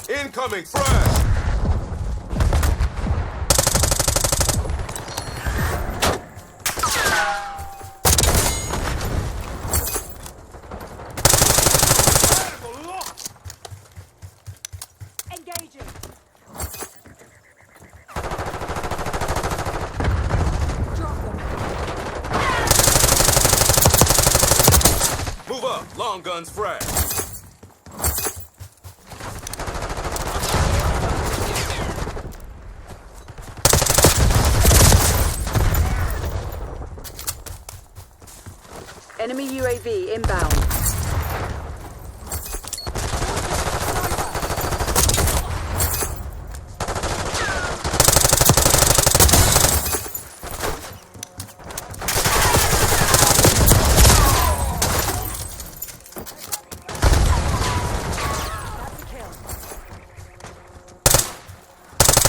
Incoming frag! Engaging. Drop them. Move up! Long guns frag! Enemy UAV inbound.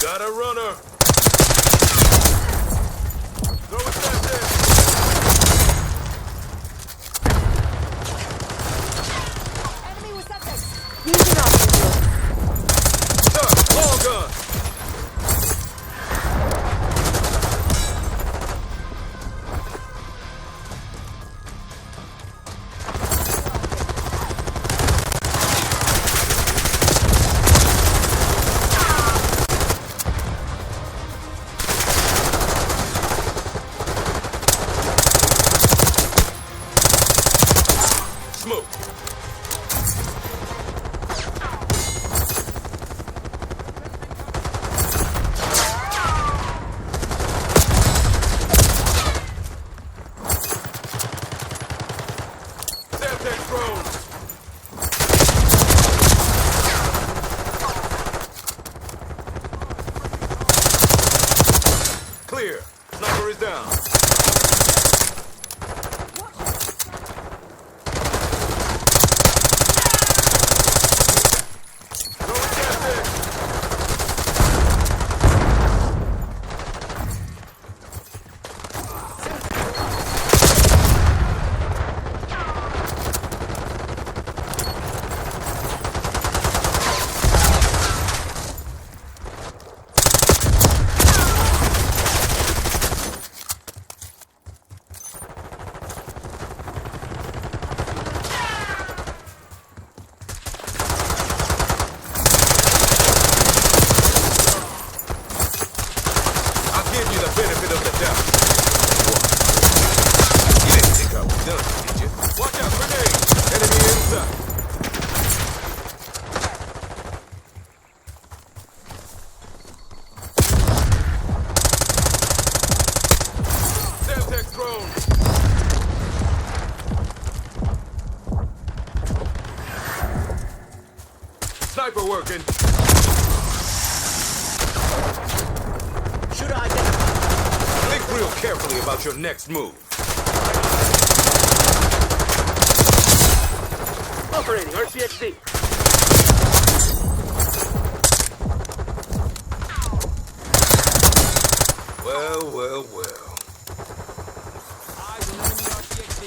Got a runner! Throw it back there! Enemy with subject. Using offensive. Sir, long gun! Smoke! Semtex drone! Clear. Sniper is down. Throw it Semtex! I'll give you the benefit of the doubt. You didn't think I was done, did you? Watch out, grenade! Enemy inside. Semtex drone! Sniper working. Should identify. Think real carefully about your next move. Operating RCXD. Well, well, well. Eyes on enemy RCXD.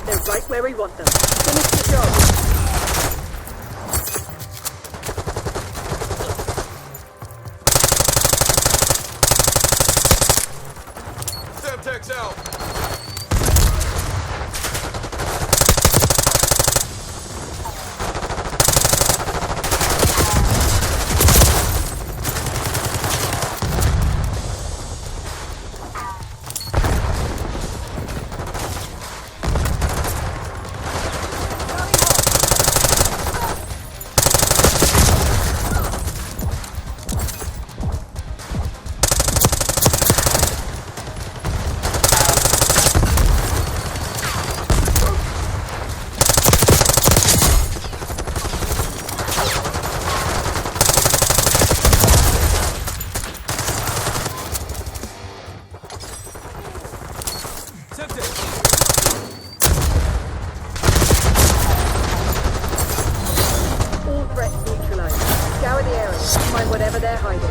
They're right where we want them. Finish the job. Semtex out! All threats neutralized. Scour the area. Find whatever they're hiding.